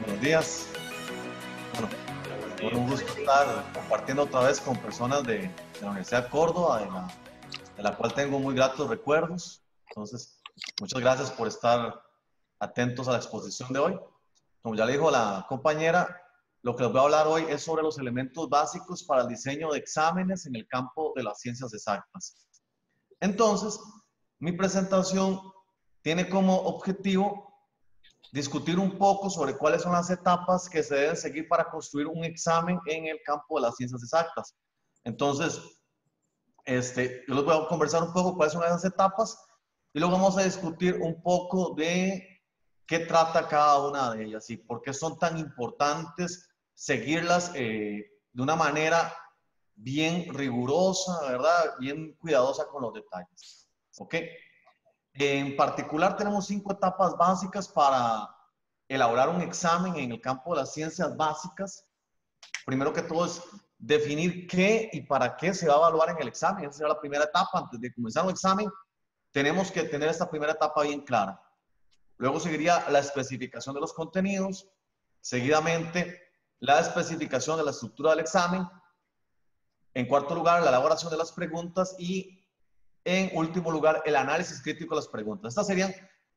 Buenos días. Bueno, con un gusto estar compartiendo otra vez con personas de la Universidad de Córdoba, de la cual tengo muy gratos recuerdos. Entonces, muchas gracias por estar atentos a la exposición de hoy. Como ya le dijo la compañera, lo que les voy a hablar hoy es sobre los elementos básicos para el diseño de exámenes en el campo de las ciencias exactas. Entonces, mi presentación tiene como objetivo discutir un poco sobre cuáles son las etapas que se deben seguir para construir un examen en el campo de las ciencias exactas. Entonces, yo les voy a conversar un poco cuáles son esas etapas y luego vamos a discutir un poco de qué trata cada una de ellas y por qué son tan importantes seguirlas de una manera bien rigurosa, ¿verdad? Bien cuidadosa con los detalles. ¿Ok? En particular, tenemos 5 etapas básicas para elaborar un examen en el campo de las ciencias básicas. Primero que todo es definir qué y para qué se va a evaluar en el examen. Esa será la primera etapa. Antes de comenzar un examen, tenemos que tener esta primera etapa bien clara. Luego seguiría la especificación de los contenidos. Seguidamente, la especificación de la estructura del examen. En cuarto lugar, la elaboración de las preguntas y en último lugar, el análisis crítico de las preguntas. Estas serían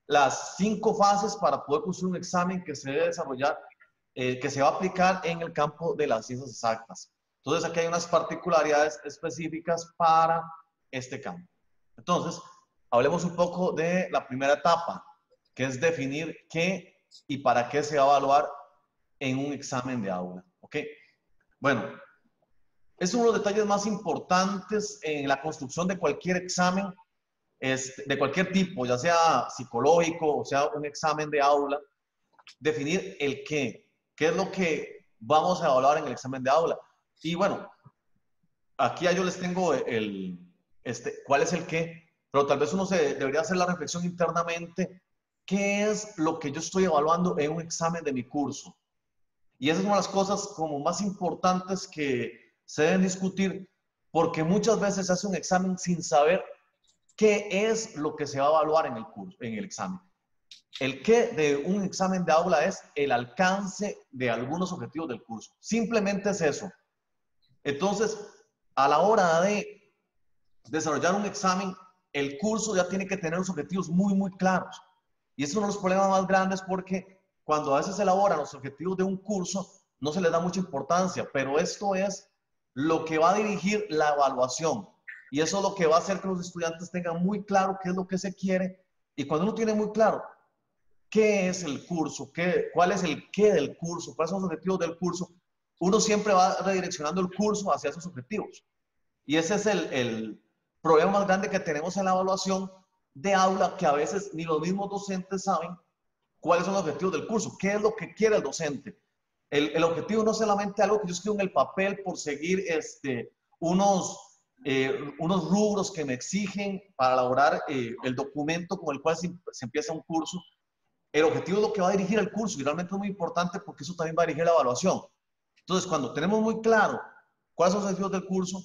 las 5 fases para poder construir un examen que se debe desarrollar, que se va a aplicar en el campo de las ciencias exactas. Entonces, aquí hay unas particularidades específicas para este campo. Entonces, hablemos un poco de la primera etapa, que es definir qué y para qué se va a evaluar en un examen de aula. ¿Ok? Bueno, es uno de los detalles más importantes en la construcción de cualquier examen, de cualquier tipo, ya sea psicológico o sea un examen de aula, definir el qué es lo que vamos a evaluar en el examen de aula. Y bueno, aquí ya yo les tengo cuál es el qué, pero tal vez uno debería hacer la reflexión internamente, ¿qué es lo que yo estoy evaluando en un examen de mi curso? Y esa es una de las cosas como más importantes que se deben discutir, porque muchas veces se hace un examen sin saber qué es lo que se va a evaluar en el curso, en el examen. El qué de un examen de aula es el alcance de algunos objetivos del curso. Simplemente es eso. Entonces, a la hora de desarrollar un examen, el curso ya tiene que tener los objetivos muy, muy claros. Y ese es uno de los problemas más grandes porque cuando a veces se elaboran los objetivos de un curso, no se les da mucha importancia, pero esto es lo que va a dirigir la evaluación. Y eso es lo que va a hacer que los estudiantes tengan muy claro qué es lo que se quiere. Y cuando uno tiene muy claro qué es el curso, cuál es el qué del curso, cuáles son los objetivos del curso, uno siempre va redireccionando el curso hacia esos objetivos. Y ese es el problema más grande que tenemos en la evaluación de aula, que a veces ni los mismos docentes saben cuáles son los objetivos del curso, qué es lo que quiere el docente. El objetivo no es solamente algo que yo escribo en el papel por seguir unos rubros que me exigen para elaborar el documento con el cual se empieza un curso. El objetivo es lo que va a dirigir el curso y realmente es muy importante porque eso también va a dirigir la evaluación. Entonces, cuando tenemos muy claro cuáles son los objetivos del curso,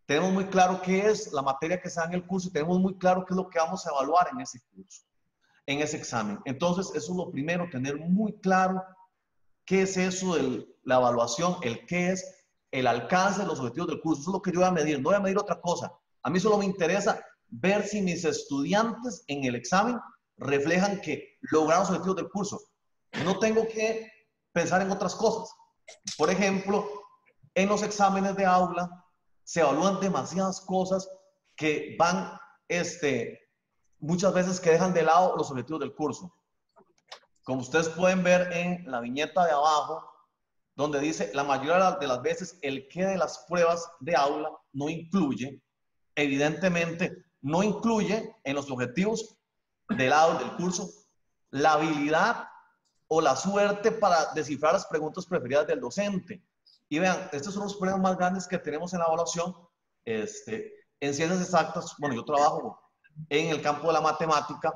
tenemos muy claro qué es la materia que se da en el curso y tenemos muy claro qué es lo que vamos a evaluar en ese curso, en ese examen. Entonces, eso es lo primero, tener muy claro qué es eso de la evaluación, el qué es el alcance de los objetivos del curso. Eso es lo que yo voy a medir, no voy a medir otra cosa. A mí solo me interesa ver si mis estudiantes en el examen reflejan que lograron los objetivos del curso. No tengo que pensar en otras cosas. Por ejemplo, en los exámenes de aula se evalúan demasiadas cosas que van, muchas veces que dejan de lado los objetivos del curso. Como ustedes pueden ver en la viñeta de abajo, donde dice la mayoría de las veces el qué de las pruebas de aula no incluye, evidentemente no incluye en los objetivos del curso la habilidad o la suerte para descifrar las preguntas preferidas del docente. Y vean, estos son los problemas más grandes que tenemos en la evaluación. En ciencias exactas, bueno, yo trabajo en el campo de la matemática,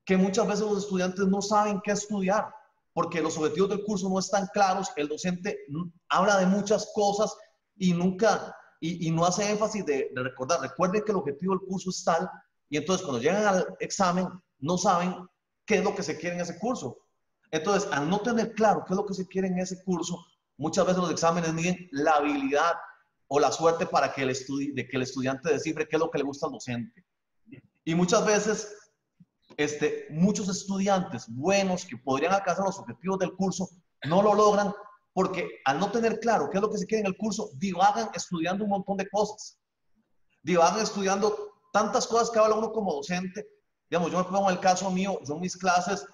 que muchas veces los estudiantes no saben qué estudiar, porque los objetivos del curso no están claros, el docente habla de muchas cosas y nunca, y no hace énfasis de recordar, recuerden que el objetivo del curso es tal, y entonces cuando llegan al examen no saben qué es lo que se quiere en ese curso. Entonces, al no tener claro qué es lo que se quiere en ese curso, muchas veces los exámenes miden la habilidad o la suerte para que de que el estudiante descifre qué es lo que le gusta al docente. Y muchas veces, muchos estudiantes buenos que podrían alcanzar los objetivos del curso no lo logran porque al no tener claro qué es lo que se quiere en el curso, divagan estudiando un montón de cosas. Divagan estudiando tantas cosas que habla uno como docente. Digamos, yo me pongo en el caso mío, yo en mis clases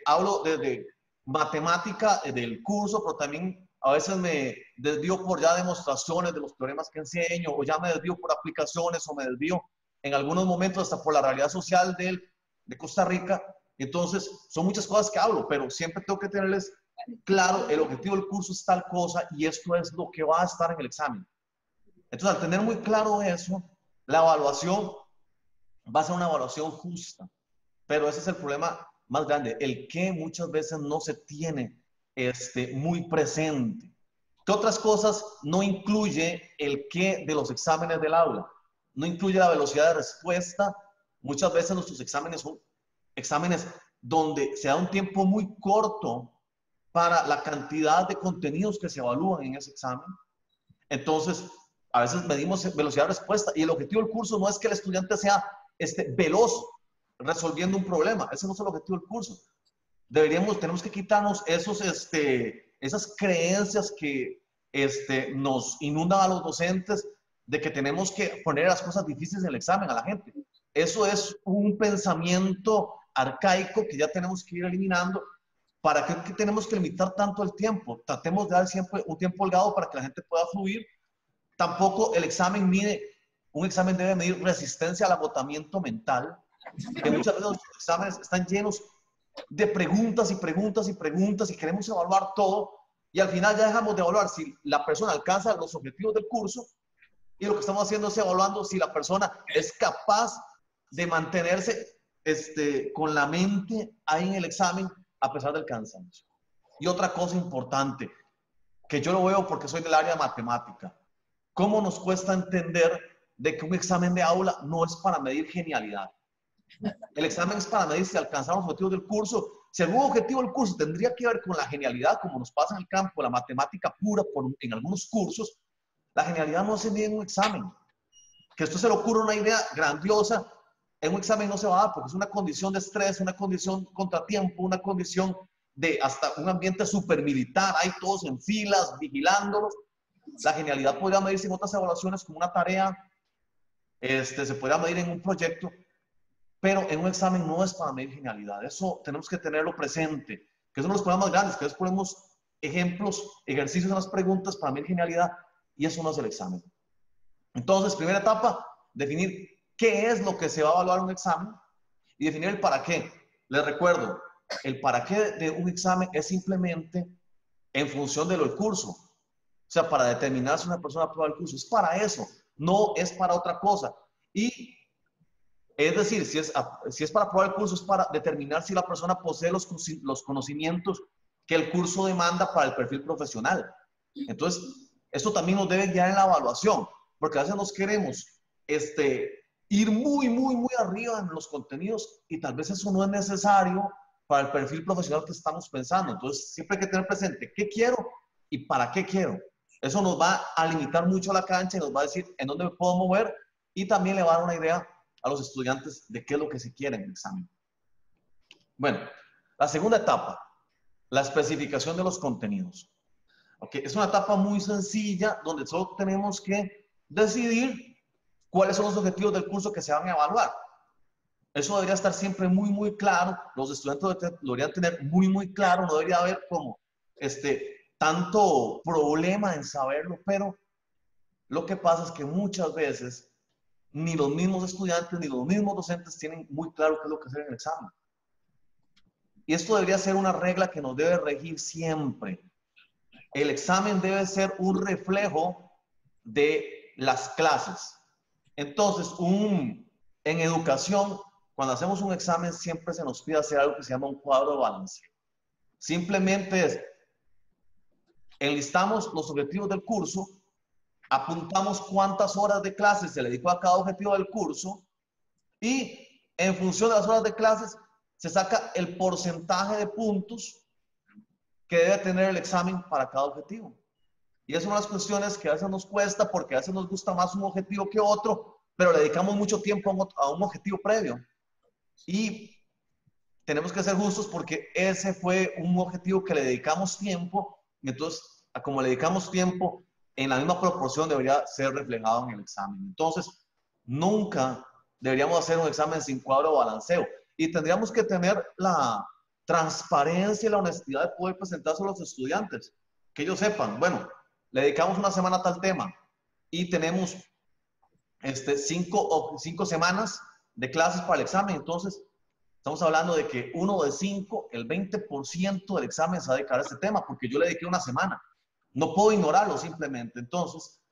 hablo desde matemática del curso, pero también a veces me desvío por ya demostraciones de los teoremas que enseño, o ya me desvío por aplicaciones, o me desvío en algunos momentos hasta por la realidad social de Costa Rica. Entonces, son muchas cosas que hablo, pero siempre tengo que tenerles claro, el objetivo del curso es tal cosa y esto es lo que va a estar en el examen. Entonces, al tener muy claro eso, la evaluación va a ser una evaluación justa. Pero ese es el problema más grande, el que muchas veces no se tiene muy presente. ¿Qué otras cosas no incluye el qué de los exámenes del aula? No incluye la velocidad de respuesta. Muchas veces nuestros exámenes son exámenes donde se da un tiempo muy corto para la cantidad de contenidos que se evalúan en ese examen. Entonces, a veces medimos velocidad de respuesta y el objetivo del curso no es que el estudiante sea veloz resolviendo un problema. Ese no es el objetivo del curso. Tenemos que quitarnos esas creencias que nos inundan a los docentes de que tenemos que poner las cosas difíciles en el examen a la gente. Eso es un pensamiento arcaico que ya tenemos que ir eliminando. ¿Para qué tenemos que limitar tanto el tiempo? Tratemos de dar siempre un tiempo holgado para que la gente pueda fluir. Tampoco el examen un examen debe medir resistencia al agotamiento mental, que muchas veces los exámenes están llenos de preguntas y preguntas y preguntas y queremos evaluar todo y al final ya dejamos de evaluar si la persona alcanza los objetivos del curso y lo que estamos haciendo es evaluando si la persona es capaz de mantenerse con la mente ahí en el examen a pesar del cansancio. Y otra cosa importante, que yo lo veo porque soy del área de matemática, ¿cómo nos cuesta entender de que un examen de aula no es para medir genialidad? El examen es para medir si alcanzamos los objetivos del curso. Si algún objetivo del curso tendría que ver con la genialidad, como nos pasa en el campo, la matemática pura en algunos cursos, la genialidad no se mide en un examen. Que esto se le ocurra una idea grandiosa, en un examen no se va a dar porque es una condición de estrés, una condición de contratiempo, una condición de hasta un ambiente súper militar, hay todos en filas, vigilándolos. La genialidad podría medirse en otras evaluaciones como una tarea, se podría medir en un proyecto, pero en un examen no es para medir genialidad. Eso tenemos que tenerlo presente, que son los problemas grandes, que a veces ponemos ejemplos, ejercicios en las preguntas para medir genialidad y eso no es el examen. Entonces, primera etapa, definir qué es lo que se va a evaluar en un examen y definir el para qué. Les recuerdo, el para qué de un examen es simplemente en función de lo del curso. O sea, para determinar si una persona aprueba el curso. Es para eso, no es para otra cosa. Y es decir, si es para aprobar el curso, es para determinar si la persona posee los conocimientos que el curso demanda para el perfil profesional. Entonces, esto también nos debe guiar en la evaluación, porque a veces nos queremos ir muy, muy, muy arriba en los contenidos y tal vez eso no es necesario para el perfil profesional que estamos pensando. Entonces, siempre hay que tener presente qué quiero y para qué quiero. Eso nos va a limitar mucho la cancha y nos va a decir en dónde me puedo mover y también le va a dar una idea a los estudiantes de qué es lo que se quiere en el examen. Bueno, la segunda etapa, la especificación de los contenidos. Okay, es una etapa muy sencilla donde solo tenemos que decidir cuáles son los objetivos del curso que se van a evaluar. Eso debería estar siempre muy, muy claro. Los estudiantes lo deberían tener muy, muy claro. No debería haber como tanto problema en saberlo, pero lo que pasa es que muchas veces ni los mismos estudiantes ni los mismos docentes tienen muy claro qué es lo que hacer en el examen. Y esto debería ser una regla que nos debe regir siempre. El examen debe ser un reflejo de las clases. Entonces, en educación, cuando hacemos un examen, siempre se nos pide hacer algo que se llama un cuadro de balance. Simplemente es, enlistamos los objetivos del curso, apuntamos cuántas horas de clases se le dedicó a cada objetivo del curso y en función de las horas de clases se saca el porcentaje de puntos que debe tener el examen para cada objetivo. Y es una de las cuestiones que a veces nos cuesta porque a veces nos gusta más un objetivo que otro, pero le dedicamos mucho tiempo a un objetivo previo. Y tenemos que ser justos porque ese fue un objetivo que le dedicamos tiempo, y entonces, como le dedicamos tiempo, en la misma proporción debería ser reflejado en el examen. Entonces, nunca deberíamos hacer un examen sin cuadro o balanceo. Y tendríamos que tener la transparencia y la honestidad de poder presentarse a los estudiantes. Que ellos sepan, bueno, le dedicamos una semana a tal tema y tenemos 5 semanas de clases para el examen. Entonces, estamos hablando de que 1 de 5, el 20% del examen se va a dedicar a este tema, porque yo le dediqué una semana. No puedo ignorarlo simplemente. Entonces,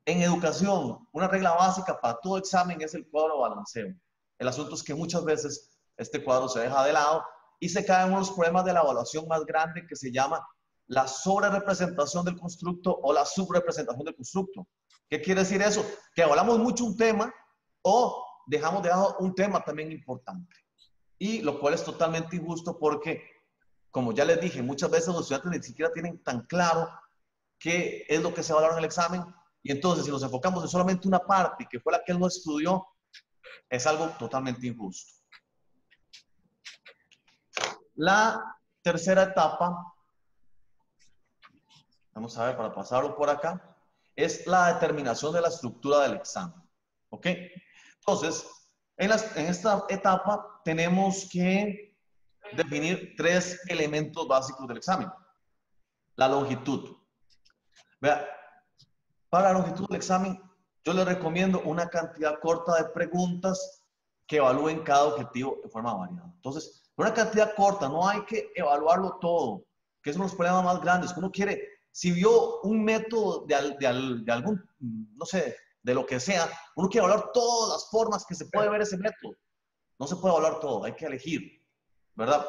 en educación, una regla básica para todo examen es el cuadro balanceo. El asunto es que muchas veces este cuadro se deja de lado y se caen unos problemas de la evaluación más grande que se llama la sobrerepresentación del constructo o la subrepresentación del constructo. ¿Qué quiere decir eso? Que evaluamos mucho un tema o dejamos de lado un tema también importante. Y lo cual es totalmente injusto porque, como ya les dije, muchas veces los estudiantes ni siquiera tienen tan claro qué es lo que se evalúa en el examen. Y entonces, si nos enfocamos en solamente una parte, que fue la que él no estudió, es algo totalmente injusto. La tercera etapa, vamos a ver para pasarlo por acá, es la determinación de la estructura del examen. ¿Ok? Entonces, en esta etapa tenemos que definir 3 elementos básicos del examen. La longitud. Vea, para la longitud del examen, yo les recomiendo una cantidad corta de preguntas que evalúen cada objetivo de forma variada. Entonces, una cantidad corta, no hay que evaluarlo todo, que es uno de los problemas más grandes, que uno quiere, si vio un método de algún, no sé, de lo que sea, uno quiere evaluar todas las formas que se puede ver ese método. No se puede evaluar todo, hay que elegir, ¿verdad?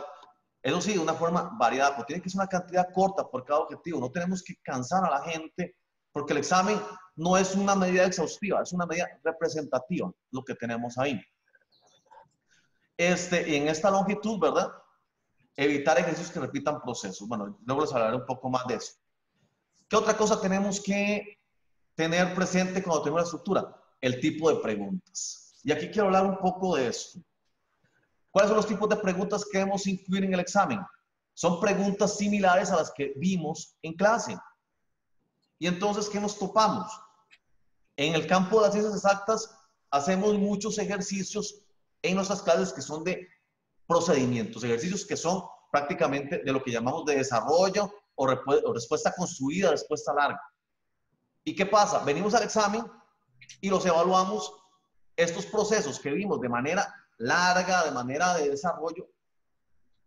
Eso sí, de una forma variada, pero tiene que ser una cantidad corta por cada objetivo. No tenemos que cansar a la gente, porque el examen no es una medida exhaustiva, es una medida representativa, lo que tenemos ahí. Y en esta longitud, ¿verdad? Evitar ejercicios que repitan procesos. Bueno, luego les hablaré un poco más de eso. ¿Qué otra cosa tenemos que tener presente cuando tenemos la estructura? El tipo de preguntas. Y aquí quiero hablar un poco de esto. ¿Cuáles son los tipos de preguntas que debemos incluir en el examen? Son preguntas similares a las que vimos en clase. Y entonces, ¿qué nos topamos? En el campo de las ciencias exactas, hacemos muchos ejercicios en nuestras clases que son de procedimientos, ejercicios que son prácticamente de lo que llamamos de desarrollo o respuesta construida, respuesta larga. ¿Y qué pasa? Venimos al examen y los evaluamos, estos procesos que vimos de manera larga, de manera de desarrollo,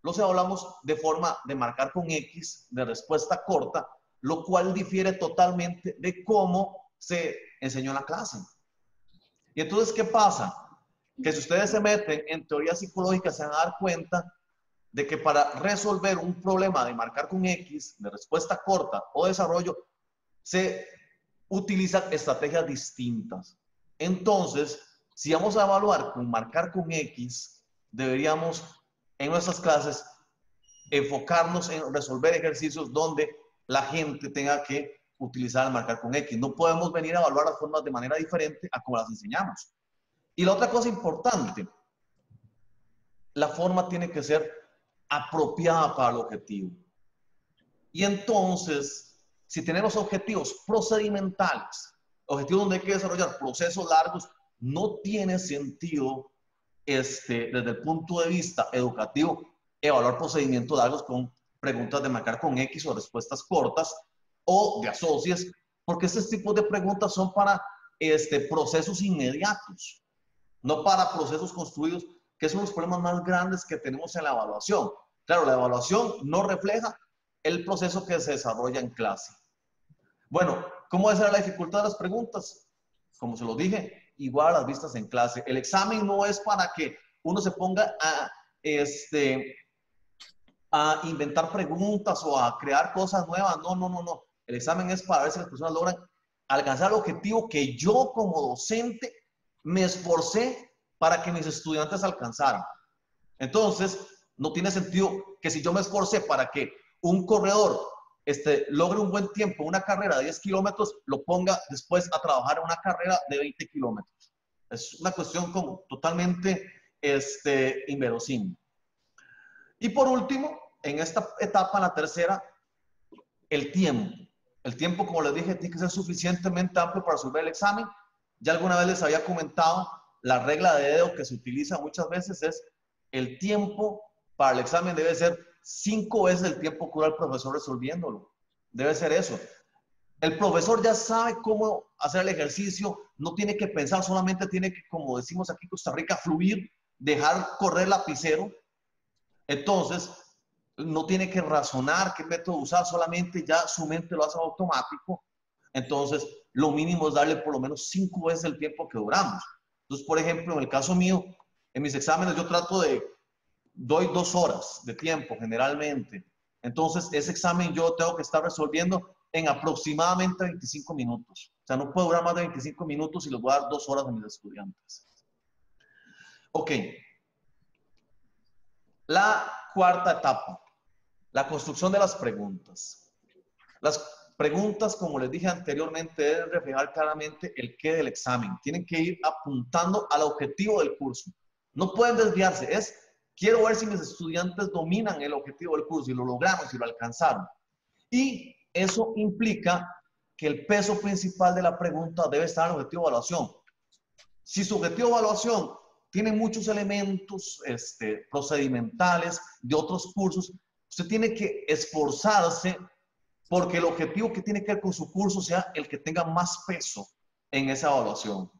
los evaluamos de forma de marcar con X, de respuesta corta, lo cual difiere totalmente de cómo se enseñó en la clase. Y entonces, ¿qué pasa? Que si ustedes se meten en teoría psicológica, se van a dar cuenta de que para resolver un problema de marcar con X, de respuesta corta o desarrollo, se utilizan estrategias distintas. Entonces, si vamos a evaluar con marcar con X, deberíamos en nuestras clases enfocarnos en resolver ejercicios donde la gente tenga que utilizar el marcar con X. No podemos venir a evaluar las formas de manera diferente a como las enseñamos. Y la otra cosa importante, la forma tiene que ser apropiada para el objetivo. Y entonces, si tenemos objetivos procedimentales, objetivos donde hay que desarrollar procesos largos, no tiene sentido desde el punto de vista educativo evaluar procedimientos largos con preguntas de marcar con X o respuestas cortas o de asocies, porque estos tipos de preguntas son para procesos inmediatos, no para procesos construidos, que son los problemas más grandes que tenemos en la evaluación. Claro, la evaluación no refleja el proceso que se desarrolla en clase. Bueno, ¿cómo debe ser la dificultad de las preguntas? Como se lo dije, igual a las vistas en clase. El examen no es para que uno se ponga a inventar preguntas o a crear cosas nuevas. No, no, no, no. El examen es para ver si las personas logran alcanzar el objetivo que yo como docente me esforcé para que mis estudiantes alcanzaran. Entonces, no tiene sentido que si yo me esforcé para que un corredor logre un buen tiempo, una carrera de 10 kilómetros, lo ponga después a trabajar en una carrera de 20 kilómetros. Es una cuestión como totalmente inverosímil. Y por último, en esta etapa, la tercera, el tiempo. El tiempo, como les dije, tiene que ser suficientemente amplio para resolver el examen. Ya alguna vez les había comentado, la regla de dedo que se utiliza muchas veces es el tiempo para el examen debe ser 5 veces el tiempo que dura el profesor resolviéndolo. Debe ser eso. El profesor ya sabe cómo hacer el ejercicio, no tiene que pensar, solamente tiene que, como decimos aquí en Costa Rica, fluir, dejar correr el lapicero. Entonces, no tiene que razonar qué método usar, solamente ya su mente lo hace automático. Entonces, lo mínimo es darle por lo menos 5 veces el tiempo que duramos. Entonces, por ejemplo, en el caso mío, en mis exámenes yo doy 2 horas de tiempo generalmente. Entonces, ese examen yo tengo que estar resolviendo en aproximadamente 25 minutos. O sea, no puedo durar más de 25 minutos y les voy a dar 2 horas a mis estudiantes. Ok. La cuarta etapa, la construcción de las preguntas. Las preguntas, como les dije anteriormente, deben reflejar claramente el qué del examen. Tienen que ir apuntando al objetivo del curso. No pueden desviarse. Quiero ver si mis estudiantes dominan el objetivo del curso y lo lograron, si lo alcanzaron. Y eso implica que el peso principal de la pregunta debe estar en el objetivo de evaluación. Si su objetivo de evaluación tiene muchos elementos procedimentales de otros cursos, usted tiene que esforzarse porque el objetivo que tiene que ver con su curso sea el que tenga más peso en esa evaluación.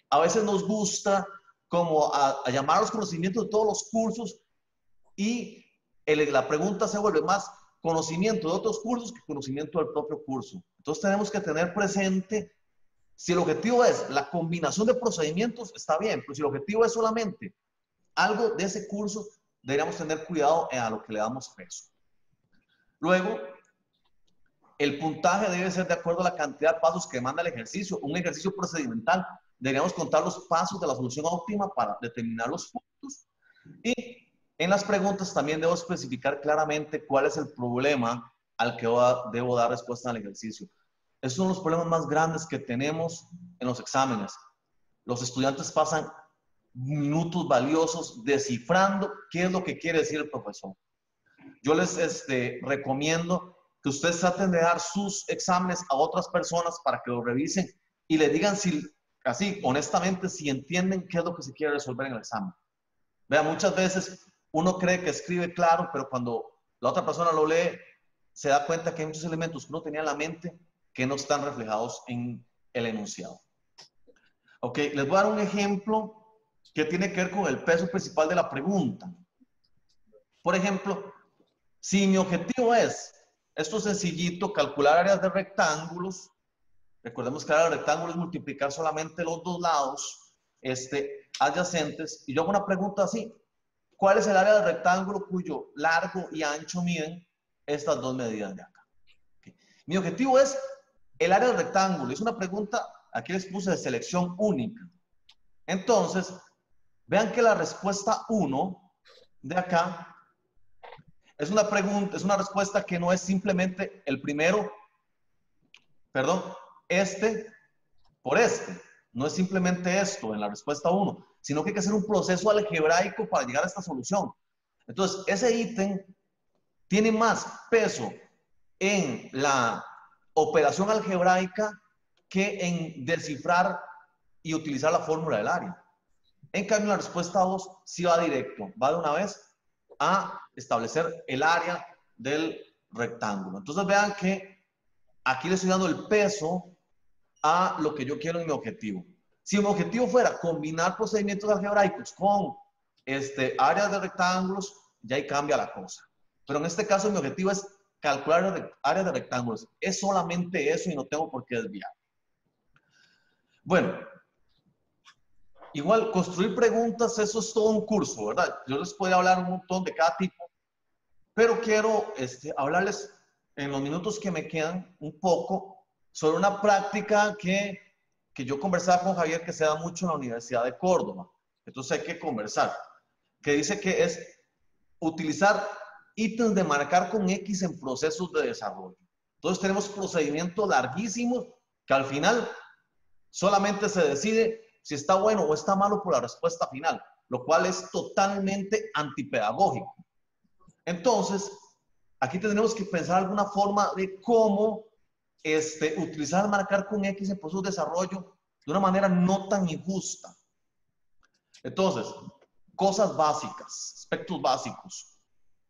A veces nos gusta como a llamar los conocimientos de todos los cursos y la pregunta se vuelve más conocimiento de otros cursos que conocimiento del propio curso. Entonces tenemos que tener presente, si el objetivo es la combinación de procedimientos, está bien, pero si el objetivo es solamente algo de ese curso, deberíamos tener cuidado a lo que le damos peso. Luego, el puntaje debe ser de acuerdo a la cantidad de pasos que demanda el ejercicio. Un ejercicio procedimental, deberíamos contar los pasos de la solución óptima para determinar los puntos. Y en las preguntas también debo especificar claramente cuál es el problema al que debo dar respuesta al ejercicio. Esos son los problemas más grandes que tenemos en los exámenes. Los estudiantes pasan minutos valiosos descifrando qué es lo que quiere decir el profesor. Yo les recomiendo que ustedes traten de dar sus exámenes a otras personas para que lo revisen y les digan así, honestamente, si entienden qué es lo que se quiere resolver en el examen. Vean, muchas veces uno cree que escribe claro, pero cuando la otra persona lo lee, se da cuenta que hay muchos elementos que uno tenía en la mente que no están reflejados en el enunciado. Ok, les voy a dar un ejemplo que tiene que ver con el peso principal de la pregunta. Por ejemplo, si mi objetivo es, esto es sencillito, calcular áreas de rectángulos, recordemos que el área de rectángulo es multiplicar solamente los dos lados adyacentes, y yo hago una pregunta así, ¿cuál es el área del rectángulo cuyo largo y ancho miden estas dos medidas de acá? Okay. Mi objetivo es el área del rectángulo, es una pregunta, aquí les puse de selección única. Entonces, vean que la respuesta 1 de acá es una pregunta, es una respuesta que no es simplemente el primero, perdón, por este. No es simplemente esto en la respuesta 1, sino que hay que hacer un proceso algebraico para llegar a esta solución. Entonces, ese ítem tiene más peso en la operación algebraica que en descifrar y utilizar la fórmula del área. En cambio, la respuesta 2 sí va directo, va de una vez a establecer el área del rectángulo. Entonces vean que aquí le estoy dando el peso a lo que yo quiero en mi objetivo. Si mi objetivo fuera combinar procedimientos algebraicos con áreas de rectángulos, ya ahí cambia la cosa. Pero en este caso mi objetivo es calcular áreas de rectángulos. Es solamente eso y no tengo por qué desviar. Bueno, igual construir preguntas, eso es todo un curso, ¿verdad? Yo les podría hablar un montón de cada tipo, pero quiero hablarles en los minutos que me quedan un poco sobre una práctica que yo conversaba con Javier que se da mucho en la Universidad de Córdoba. Entonces hay que conversar. que dice que es utilizar ítems de marcar con X en procesos de desarrollo. Entonces tenemos procedimientos larguísimos que al final solamente se decide si está bueno o está malo por la respuesta final, lo cual es totalmente antipedagógico. Entonces, aquí tendremos que pensar alguna forma de cómo utilizar marcar con X en procesos de desarrollo de una manera no tan injusta. Entonces, cosas básicas, aspectos básicos.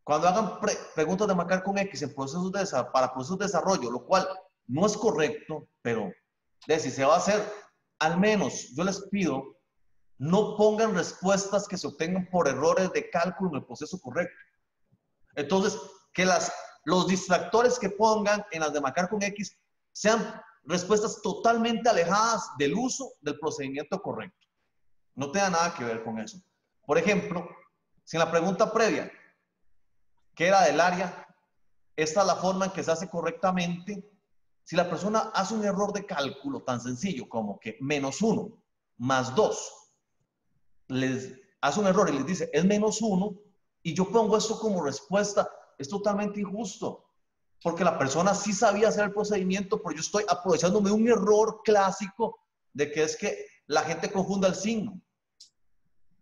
Cuando hagan preguntas de marcar con X en procesos para procesos de desarrollo, lo cual no es correcto, pero si se va a hacer, al menos yo les pido, no pongan respuestas que se obtengan por errores de cálculo en el proceso correcto. Entonces, que los distractores que pongan en las de marcar con X sean respuestas totalmente alejadas del uso del procedimiento correcto. No tenga nada que ver con eso. Por ejemplo, si en la pregunta previa, que era del área, esta es la forma en que se hace correctamente. Si la persona hace un error de cálculo tan sencillo como que -1 más 2, les hace un error y les dice es -1, y yo pongo esto como respuesta, es totalmente injusto. Porque la persona sí sabía hacer el procedimiento, pero yo estoy aprovechándome de un error clásico de que es que la gente confunda el signo.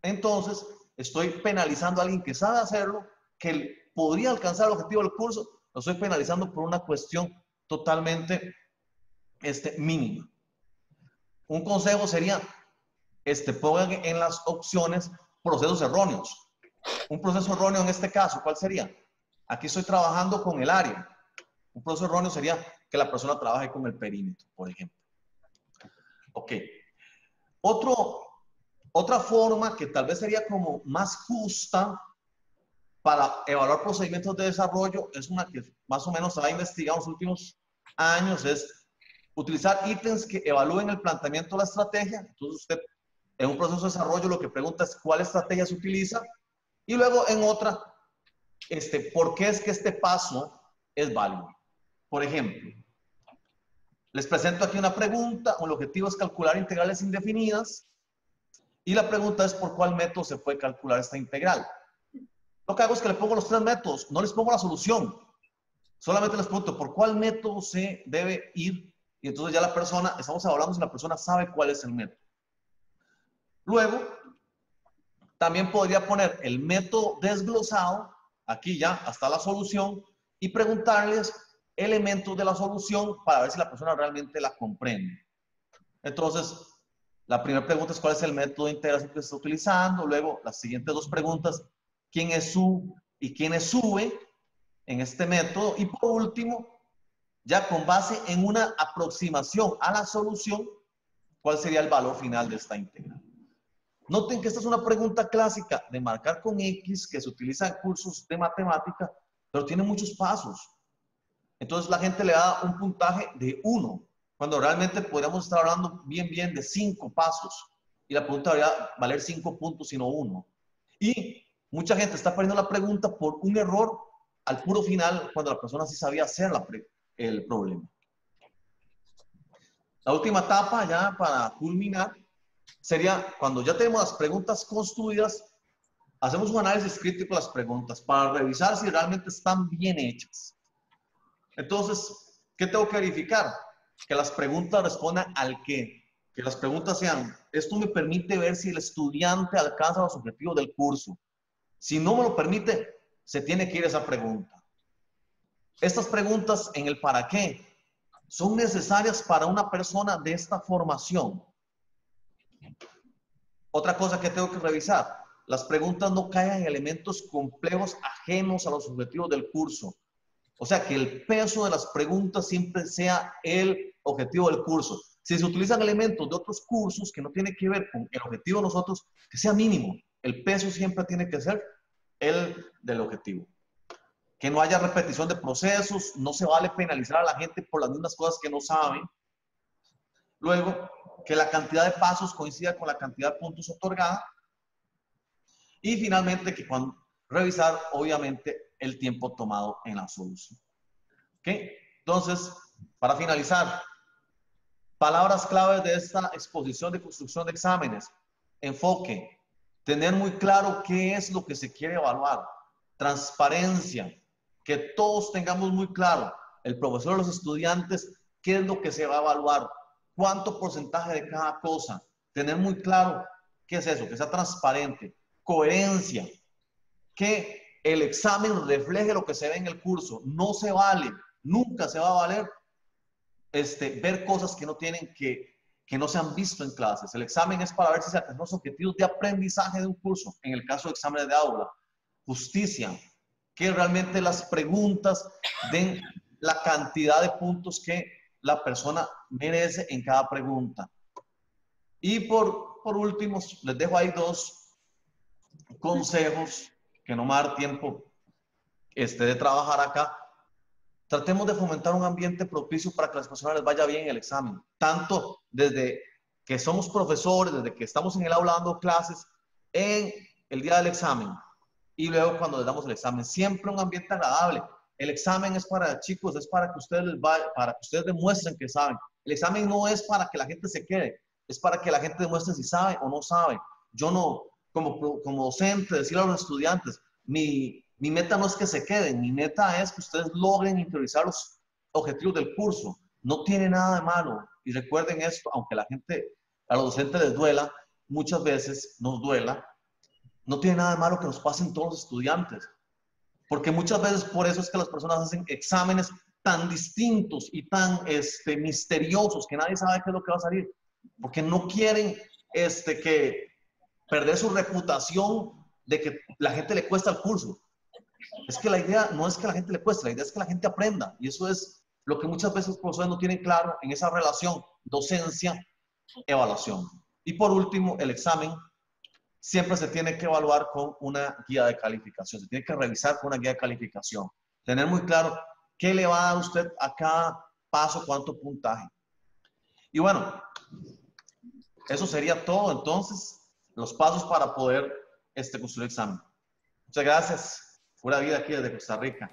Entonces, estoy penalizando a alguien que sabe hacerlo, que podría alcanzar el objetivo del curso, lo estoy penalizando por una cuestión totalmente mínima. Un consejo sería, pongan en las opciones procesos erróneos. Un proceso erróneo en este caso, ¿cuál sería? Aquí estoy trabajando con el área. Un proceso erróneo sería que la persona trabaje con el perímetro, por ejemplo. Ok. Otra forma que tal vez sería como más justa para evaluar procedimientos de desarrollo es una que más o menos se ha investigado en los últimos años, es utilizar ítems que evalúen el planteamiento de la estrategia. Entonces usted en un proceso de desarrollo lo que pregunta es cuál estrategia se utiliza, y luego en otra, ¿por qué es que este paso es válido? Por ejemplo, les presento aquí una pregunta, el objetivo es calcular integrales indefinidas, y la pregunta es por cuál método se puede calcular esta integral. Lo que hago es que le pongo los 3 métodos, no les pongo la solución, solamente les pregunto por cuál método se debe ir, y entonces ya la persona, estamos hablando si la persona sabe cuál es el método. Luego, también podría poner el método desglosado, aquí ya hasta la solución, y preguntarles elementos de la solución para ver si la persona realmente la comprende. Entonces, la primera pregunta es cuál es el método de integración que se está utilizando. Luego, las siguientes 2 preguntas, quién es su y quién es sube en este método. Y por último, ya con base en una aproximación a la solución, cuál sería el valor final de esta integral. Noten que esta es una pregunta clásica de marcar con X que se utiliza en cursos de matemática, pero tiene muchos pasos. Entonces la gente le da un puntaje de 1, cuando realmente podríamos estar hablando bien de 5 pasos. Y la pregunta debería valer 5 puntos y no 1. Y mucha gente está perdiendo la pregunta por un error al puro final, cuando la persona sí sabía hacer el problema. La última etapa, ya para culminar, sería cuando ya tenemos las preguntas construidas, hacemos un análisis crítico de las preguntas para revisar si realmente están bien hechas. Entonces, ¿qué tengo que verificar? Que las preguntas respondan al qué. Que las preguntas sean, esto me permite ver si el estudiante alcanza los objetivos del curso. Si no me lo permite, se tiene que ir esa pregunta. Estas preguntas en el para qué son necesarias para una persona de esta formación. Otra cosa que tengo que revisar, las preguntas no caigan en elementos complejos ajenos a los objetivos del curso. O sea, que el peso de las preguntas siempre sea el objetivo del curso. Si se utilizan elementos de otros cursos que no tienen que ver con el objetivo de nosotros, que sea mínimo. El peso siempre tiene que ser el del objetivo. Que no haya repetición de procesos, no se vale penalizar a la gente por las mismas cosas que no saben. Luego, que la cantidad de pasos coincida con la cantidad de puntos otorgada. Y finalmente, que cuando revisar, obviamente, el tiempo tomado en la solución. ¿Ok? Entonces, para finalizar, palabras claves de esta exposición de construcción de exámenes. Enfoque, Tener muy claro qué es lo que se quiere evaluar. Transparencia. Que todos tengamos muy claro, el profesor y los estudiantes, qué es lo que se va a evaluar. Cuánto porcentaje de cada cosa. Tener muy claro qué es eso, que sea transparente. Coherencia. Que el examen refleje lo que se ve en el curso. No se vale, nunca se va a valer ver cosas que no tienen que no se han visto en clases. El examen es para ver si se alcanzan los objetivos de aprendizaje de un curso, en el caso de exámenes de aula. Justicia, que realmente las preguntas den la cantidad de puntos que la persona merece en cada pregunta. Y por último, les dejo ahí 2 consejos que no me va a dar tiempo de trabajar acá. Tratemos de fomentar un ambiente propicio para que a las personas les vaya bien el examen, tanto desde que somos profesores, desde que estamos en el aula dando clases, en el día del examen y luego cuando les damos el examen. Siempre un ambiente agradable. El examen es para chicos, es para que ustedes demuestren que saben. El examen no es para que la gente se quede, es para que la gente demuestre si sabe o no sabe. Yo no, como docente, decirle a los estudiantes, mi meta no es que se queden, mi meta es que ustedes logren interiorizar los objetivos del curso. No tiene nada de malo. Y recuerden esto, aunque a los docentes les duela, muchas veces nos duela, no tiene nada de malo que nos pasen todos los estudiantes. Porque muchas veces por eso es que las personas hacen exámenes tan distintos y tan misteriosos que nadie sabe qué es lo que va a salir. Porque no quieren que perder su reputación de que la gente le cuesta el curso. Es que la idea no es que la gente le cueste, la idea es que la gente aprenda. Y eso es lo que muchas veces los profesores no tienen claro en esa relación docencia-evaluación. Y por último, el examen siempre se tiene que evaluar con una guía de calificación. Se tiene que revisar con una guía de calificación. Tener muy claro qué le va a dar usted a cada paso, cuánto puntaje. Y bueno, eso sería todo. Entonces, los pasos para poder construir el examen. Muchas gracias. Pura vida aquí desde Costa Rica.